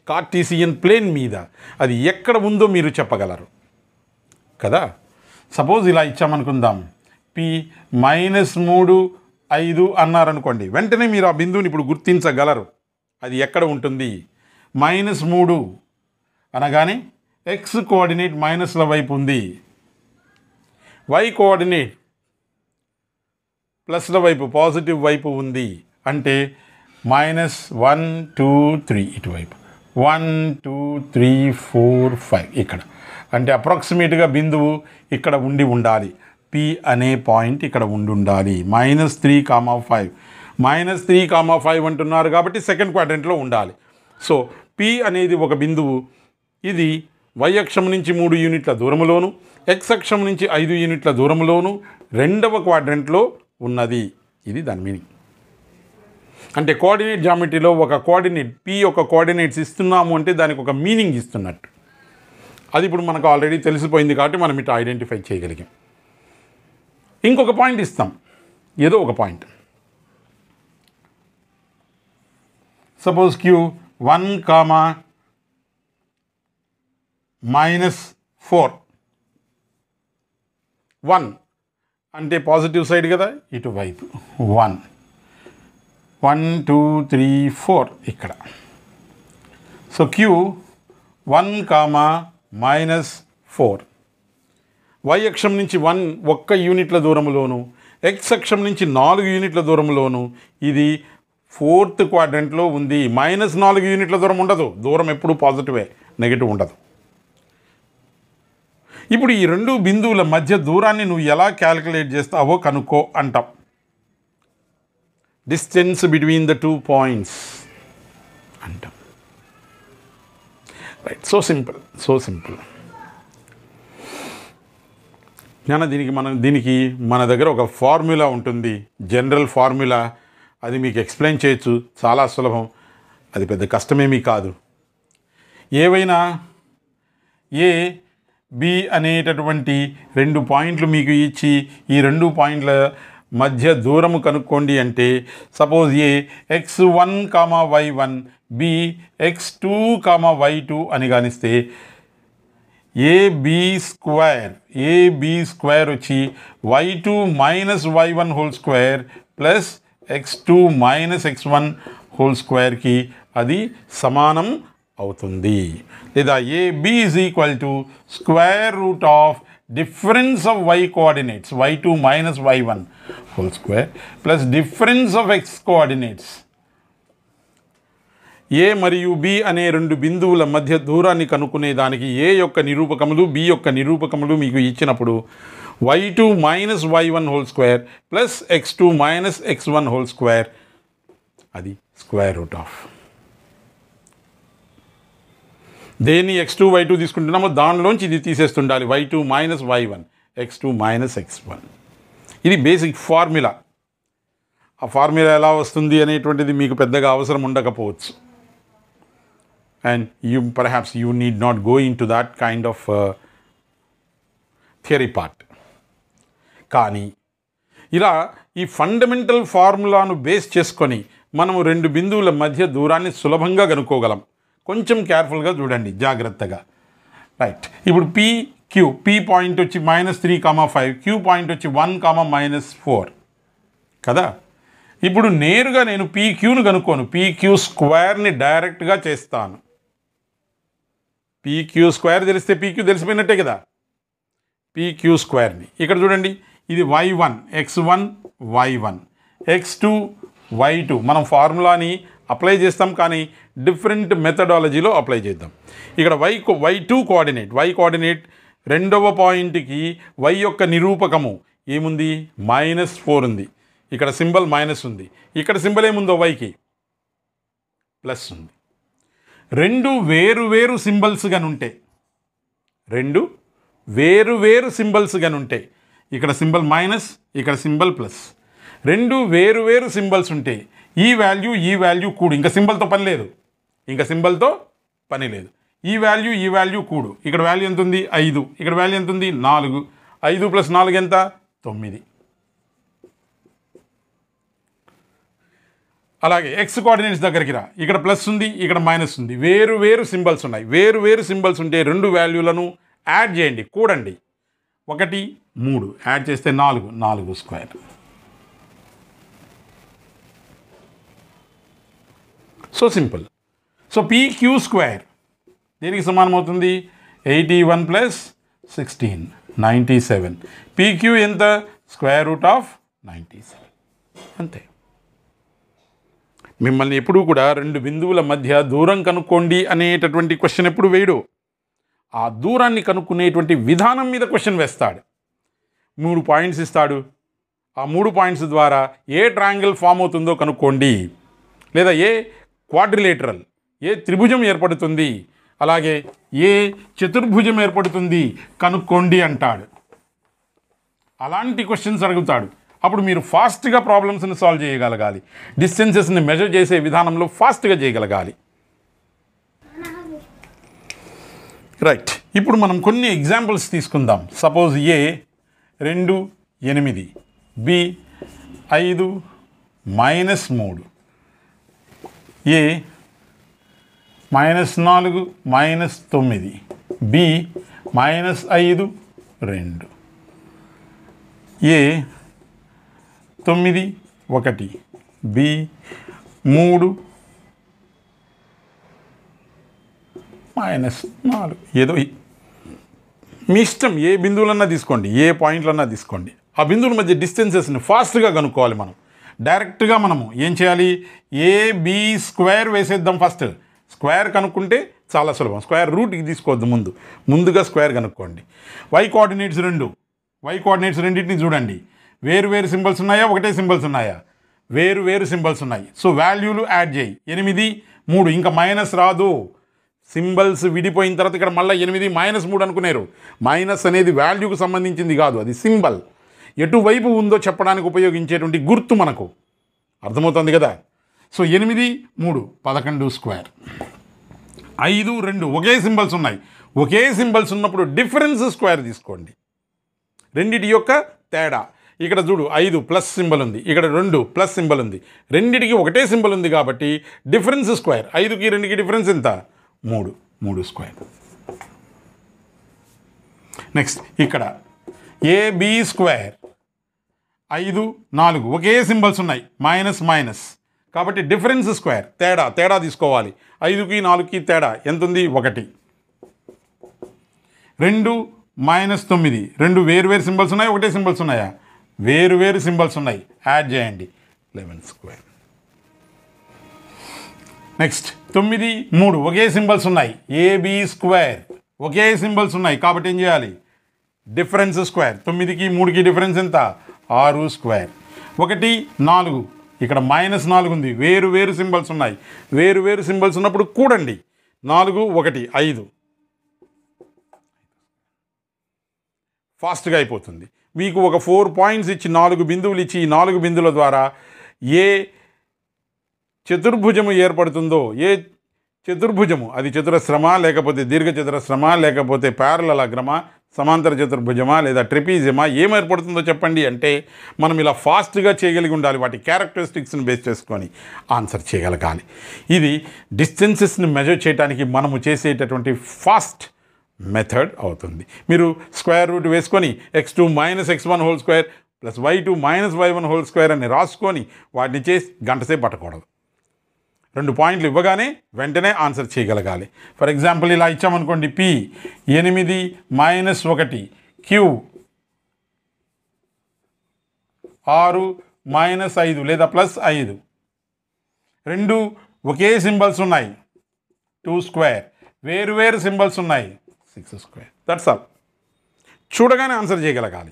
A: కార్టీసియన్ ప్లేన్ మీద అది ఎక్కడ ఉందో మీరు చెప్పగలరు కదా. సపోజ్ ఇలా ఇచ్చామనుకుందాం, P -3 5 అన్నారనుకోండి, వెంటనే మీరు ఆ బిందువుని ఇప్పుడు గుర్తించగలరు. అది ఎక్కడ ఉంటుంది? -3 అనగానే ఎక్స్ కోఆర్డినేట్ మైనస్ల వైపు ఉంది, వై కోఆర్డినేట్ ప్లస్ల వైపు పాజిటివ్ వైపు ఉంది. అంటే -1 2 3 ఇటువైపు 1 2 3 4 5 ఇక్కడ. అంటే అప్రాక్సిమేట్గా బిందువు ఇక్కడ ఉండాలి. P అనే పాయింట్ ఇక్కడ ఉండాలి. -3, 5 -3, 5 అంటున్నారు కాబట్టి సెకండ్ క్వాడ్రంట్లో ఉండాలి. సో P అనేది ఒక బిందువు, ఇది వై అక్షం నుంచి 3 యూనిట్ల దూరంలోను ఎక్స్ అక్షం నుంచి 5 యూనిట్ల దూరంలోను రెండవ క్వాడ్రంట్లో ఉన్నది. ఇది దాని మీనింగ్. అంటే కోఆర్డినేట్ జామెట్రీలో ఒక కోఆర్డినేట్ పి యొక్క కోఆర్డినేట్స్ ఇస్తున్నాము అంటే దానికి ఒక మీనింగ్ ఇస్తున్నట్టు. అది ఇప్పుడు మనకు ఆల్రెడీ తెలిసిపోయింది కాబట్టి మనం ఇటు ఐడెంటిఫై చేయగలిగాం. ఇంకొక పాయింట్ ఇస్తాం, ఏదో ఒక పాయింట్. సపోజ్ క్యూ 1, -4 1 అంటే పాజిటివ్ సైడ్ కదా, ఇటువైపు 1 1 2 3 4 ఇక్కడ. సో క్యూ 1, -4 వై అక్షం నుంచి 1 యూనిట్ల దూరంలోను ఎక్స్ అక్షం నుంచి 4 యూనిట్ల దూరంలోను ఇది 4th క్వాడ్రంట్లో ఉంది. -4 యూనిట్ల దూరం ఉండదు. దూరం ఎప్పుడు పాజిటివే, నెగిటివ్ ఉండదు. ఇప్పుడు ఈ రెండు బిందువుల మధ్య దూరాన్ని నువ్వు ఎలా క్యాలిక్యులేట్ చేస్తావో కనుక్కో అంటాం. డిస్టెన్స్ బిట్వీన్ ద 2 పాయింట్స్ అంటాం. Right, so simple. దీనికి మన దగ్గర ఒక ఫార్ములా ఉంటుంది, జనరల్ ఫార్ములా. అది మీకు ఎక్స్ప్లెయిన్ చేయొచ్చు, చాలా సులభం, అది పెద్ద కష్టమేమీ కాదు. ఏవైనా ఏ బి అనేటటువంటి 2 పాయింట్లు మీకు ఇచ్చి ఈ 2 పాయింట్ల మధ్య దూరము కనుక్కోండి అంటే, సపోజ్ ఏ x1, y1 B x2, y2 అని కానిస్తే ఏబి స్క్వేర్ వచ్చి y2 - y1 whole square plus x2 - x1 whole స్క్వేర్కి అది సమానం అవుతుంది. లేదా AB is equal to square root of difference of y coordinates y2 - y1 whole square plus difference of x coordinates. A మరియు బి అనే 2 బిందువుల మధ్య దూరాన్ని కనుక్కునే దానికి ఏ యొక్క నిరూపకములు బి యొక్క నిరూపకములు మీకు ఇచ్చినప్పుడు y2 - y1 whole square plus x2 - x1 whole square అది స్క్వేర్ రూట్ ఆఫ్ దేన్ని x2 y2 తీసుకుంటున్నామో దానిలోంచి ఇది తీసేస్తుండాలి, y2 - y1 x2 - x1. ఇది బేసిక్ ఫార్ములా. ఆ ఫార్ములా ఎలా వస్తుంది అనేటువంటిది మీకు పెద్దగా అవసరం ఉండకపోవచ్చు. And perhaps you need not go into that kind of theory part. కానీ ఇలా ఈ ఫండమెంటల్ ఫార్ములాను బేస్ చేసుకొని మనము 2 బిందువుల మధ్య దూరాన్ని సులభంగా కనుక్కోగలం. కొంచెం కేర్ఫుల్గా చూడండి, జాగ్రత్తగా. రైట్, ఇప్పుడు పీ పాయింట్ వచ్చి -3, 5 క్యూ పాయింట్ వచ్చి 1, -4 కదా. ఇప్పుడు నేరుగా నేను పీక్యూను కనుక్కోను, పీక్యూ స్క్వేర్ని డైరెక్ట్గా చేస్తాను. పీక్యూ స్క్వేర్ తెలిస్తే పీక్యూ తెలిసిపోయినట్టే కదా. పీక్యూ స్క్వేర్ని ఇక్కడ చూడండి, ఇది y1 x1 y1 x2 y2. మనం ఫార్ములాని అప్లై చేస్తాం కానీ డిఫరెంట్ మెథడాలజీలో అప్లై చేద్దాం. ఇక్కడ y2 కోఆర్డినేట్, y కోఆర్డినేట్ రెండవ పాయింట్కి y యొక్క నిరూపకము ఏముంది, -4 ఉంది. ఇక్కడ సింబల్ మైనస్ ఉంది, ఇక్కడ సింబల్ ఏముందో వైకి ప్లస్ ఉంది. 2 వేరు సింబల్స్ గనుంటే, 2 వేరు సింబల్స్ గనుంటే, ఇక్కడ సింబల్ మైనస్, ఇక్కడ సింబల్ ప్లస్, 2 వేరు సింబల్స్ ఉంటే ఈ వాల్యూ కూడు. ఇంకా సింబల్తో పని లేదు, ఈ వాల్యూ కూడు. ఇక్కడ వాల్యూ ఎంత ఉంది, 5. ఇక్కడ వాల్యూ ఎంత ఉంది, 4. 5 + 4 ఎంత, 9. అలాగే ఎక్స్ కోఆర్డినేట్స్ దగ్గరికి రా, ఇక్కడ ప్లస్ ఉంది, ఇక్కడ మైనస్ ఉంది. వేరు సింబల్స్ ఉన్నాయి. వేరు సింబల్స్ ఉంటే 2 వాల్యూలను యాడ్ చేయండి, కూడండి. 1 3 యాడ్ చేస్తే 4 square. So simple. So PQ square దేనికి సమానం అవుతుంది, 81 + 16 97. పీక్యూ ఎంత, √97. అంతే. మిమ్మల్ని ఎప్పుడూ కూడా 2 బిందువుల మధ్య దూరం కనుక్కోండి అనేటటువంటి క్వశ్చన్ ఎప్పుడు వేయడు. ఆ దూరాన్ని కనుక్కునేటువంటి విధానం మీద క్వశ్చన్ వేస్తాడు. 3 పాయింట్స్ ఇస్తాడు. ఆ 3 పాయింట్స్ ద్వారా ఏ ట్రయాంగిల్ ఫామ్ అవుతుందో కనుక్కోండి, లేదా ఏ క్వాడ్రిలేటరల్, ఏ త్రిభుజం ఏర్పడుతుంది అలాగే ఏ చతుర్భుజం ఏర్పడుతుంది కనుక్కోండి అంటాడు. అలాంటి క్వశ్చన్స్ అడుగుతాడు. అప్పుడు మీరు ఫాస్ట్గా ప్రాబ్లమ్స్ని సాల్వ్ చేయగలగాలి. డిస్టెన్సెస్ని మెజర్ చేసే విధానంలో ఫాస్ట్గా చేయగలగాలి. రైట్, ఇప్పుడు మనం కొన్ని ఎగ్జాంపుల్స్ తీసుకుందాం. సపోజ్ ఏ 2 8, బి 5 -3, ఏ -4 -9, బి -5 2, ఏ 9 1, బి 3 -4. ఏదో మీ ఇష్టం, ఏ బిందువులన్నా తీసుకోండి, ఏ పాయింట్లన్నా తీసుకోండి. ఆ బిందువుల మధ్య డిస్టెన్సెస్ని ఫాస్ట్గా కనుక్కోవాలి. మనం డైరెక్ట్గా మనము ఏం చేయాలి, ఏబి స్క్వేర్ వేసేద్దాం. ఫస్ట్ స్క్వేర్ కనుక్కుంటే చాలా సులభం. స్క్వేర్ రూట్కి తీసుకోవద్దు, ముందుగా స్క్వేర్ కనుక్కోండి. వై కోఆర్డినేట్స్ రెండింటిని చూడండి. వేరు వేరు సింబల్స్ ఉన్నాయా, ఒకటే సింబల్స్ ఉన్నాయా? వేరు వేరు సింబల్స్ ఉన్నాయి. సో వాల్యూలు యాడ్ చేయి. 8 3, ఇంకా మైనస్ రాదు. సింబల్స్ విడిపోయిన తర్వాత ఇక్కడ మళ్ళీ 8 -3 అనుకున్నారు. మైనస్ అనేది వాల్యూకు సంబంధించింది కాదు, అది సింబల్. ఎటువైపు ఉందో చెప్పడానికి ఉపయోగించేటువంటి గుర్తు మనకు అర్థమవుతుంది కదా. సో 8 3 11 స్క్వేర్, 5 2 ఒకే సింబల్స్ ఉన్నాయి. ఒకే సింబల్స్ ఉన్నప్పుడు డిఫరెన్స్ స్క్వేర్ తీసుకోండి. రెండిటి యొక్క తేడా. ఇక్కడ చూడు 5 ప్లస్ సింబల్ ఉంది, ఇక్కడ 2 ప్లస్ సింబల్ ఉంది. రెండిటికి ఒకటే సింబల్ ఉంది కాబట్టి డిఫరెన్స్ స్క్వేర్. 5కి 2కి డిఫరెన్స్ ఎంత? 3 స్క్వేర్. నెక్స్ట్ ఇక్కడ ఏబి స్క్వేర్ 5 4 ఒకే సింబల్స్ ఉన్నాయి, మైనస్ కాబట్టి డిఫరెన్స్ స్క్వేర్. తేడా తీసుకోవాలి. 5కి 4కి తేడా ఎంత ఉంది? 1. 2 -9, 2 వేరు సింబల్స్ ఉన్నాయి, ఒకటే సింబల్స్ ఉన్నాయా? వేరు సింబల్స్ ఉన్నాయి, యాడ్ చేయండి. 11 స్క్వేర్. నెక్స్ట్ 9 3 ఒకే సింబల్స్ ఉన్నాయి. ఏబి స్క్వేర్ ఒకే సింబల్స్ ఉన్నాయి కాబట్టి ఏం చేయాలి? Difference square. 9కి 3కి డిఫరెన్స్ ఎంత? 6 స్క్వేర్. 1 4 ఇక్కడ -4 ఉంది. వేరు సింబల్స్ ఉన్నాయి. వేరు సింబల్స్ ఉన్నప్పుడు కూడండి. 4 1 5. ఫాస్ట్గా అయిపోతుంది. మీకు ఒక 4 పాయింట్స్ ఇచ్చి 4 బిందువులు ఇచ్చి, ఈ 4 బిందువుల ద్వారా ఏ చతుర్భుజము ఏర్పడుతుందో, ఏ చతుర్భుజము అది చతురస్రమా, లేకపోతే దీర్ఘచతురస్రమా, లేకపోతే ప్యారలగ్రమా, సమాంతర చతుర్భుజమా, లేదా ట్రెపీజియమా, ఏం ఏర్పడుతుందో చెప్పండి అంటే మనం ఇలా ఫాస్ట్గా చేయగలిగి ఉండాలి. వాటి క్యారెక్టరిస్టిక్స్ని బేస్ చేసుకొని ఆన్సర్ చేయగలగాలి. ఇది డిస్టెన్సెస్ని మెజర్ చేయడానికి మనము చేసేటటువంటి ఫాస్ట్ మెథడ్ అవుతుంది. మీరు స్క్వేర్ రూట్ వేసుకొని x2 - x1 whole square plus y2 - y1 whole square అని రాసుకొని వాటిని చేసి గంటసేపు పట్టకూడదు. 2 పాయింట్లు ఇవ్వగానే వెంటనే ఆన్సర్ చేయగలగాలి. ఫర్ ఎగ్జాంపుల్ ఇలా ఇచ్చామనుకోండి, P 8 - 1, Q 6 - 5 లేదా +5. 2 ఒకే సింబల్స్ ఉన్నాయి, 2 స్క్వేర్. వేరు సింబల్స్ ఉన్నాయి, 6 స్క్వేర్. That's all. చూడగానే ఆన్సర్ చేయగలగాలి.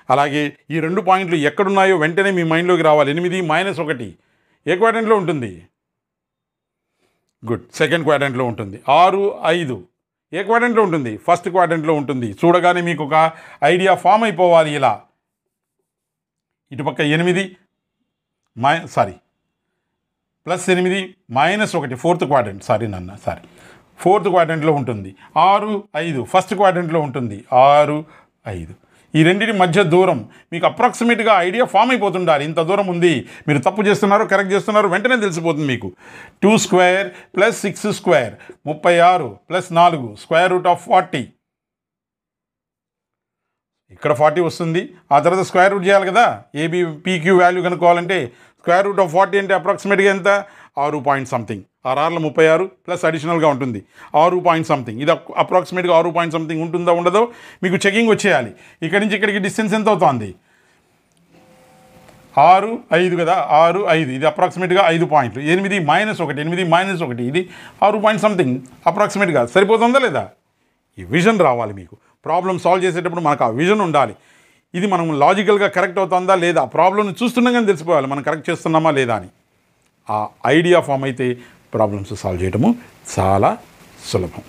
A: అలాగే ఈ 2 పాయింట్లు ఎక్కడున్నాయో వెంటనే మీ మైండ్లోకి రావాలి. 8 - 1 ఏ క్వాడ్రంట్లో ఉంటుంది? గుడ్, సెకండ్ క్వాడ్రంట్లో ఉంటుంది. 6 5 ఏ క్వాడ్రంట్లో ఉంటుంది? ఫస్ట్ క్వాడ్రంట్లో ఉంటుంది. చూడగానే మీకు ఒక ఐడియా ఫామ్ అయిపోవాలి. ఇలా ఇటుపక్క 8 +8 -1 ఫోర్త్ క్వాడ్రంట్. ఫోర్త్ క్వాడ్రంట్లో ఉంటుంది. 6 5 ఫస్ట్ క్వాడ్రంట్లో ఉంటుంది. 6 5 ఈ రెండింటి మధ్య దూరం మీకు అప్రాక్సిమేట్గా ఐడియా ఫామ్ అయిపోతుండాలి. ఇంత దూరం ఉంది, మీరు తప్పు చేస్తున్నారు, కరెక్ట్ చేస్తున్నారు, వెంటనే తెలిసిపోతుంది మీకు. 2 స్క్వేర్ + 6 స్క్వేర్ 36 + 4 √40. ఇక్కడ 40 వస్తుంది. ఆ తర్వాత స్క్వేర్ రూట్ చేయాలి కదా. ఏబీ పీక్యూ వాల్యూ కనుక్కోవాలంటే √40 అంటే అప్రాక్సిమేట్గా ఎంత? 6 పాయింట్ సంథింగ్. 6 36 ప్లస్ అడిషనల్గా ఉంటుంది 6 పాయింట్ సంథింగ్. ఇది అప్రాక్సిమేట్గా 6 పాయింట్ సంథింగ్ ఉంటుందో ఉండదో మీకు చెకింగ్ వచ్చేయాలి. ఇక్కడి నుంచి ఇక్కడికి డిస్టెన్స్ ఎంత అవుతుంది? 6 5 కదా, 6 5 ఇది అప్రాక్సిమేట్గా 5 పాయింట్లు. 8 - 1 ఇది 6 పాయింట్ సంథింగ్ అప్రాక్సిమేట్గా. సరిపోతుందా లేదా? ఈ విజన్ రావాలి మీకు. ప్రాబ్లం సాల్వ్ చేసేటప్పుడు మనకు ఆ విజన్ ఉండాలి. ఇది మనం లాజికల్గా కరెక్ట్ అవుతుందా లేదా, ప్రాబ్లమ్ని చూస్తున్నాగానే తెలిసిపోవాలి మనం కరెక్ట్ చేస్తున్నామా లేదా అని. ఆ ఐడియా ఫామ్ అయితే ప్రాబ్లమ్స్ సాల్వ్ చేయడము చాలా సులభం.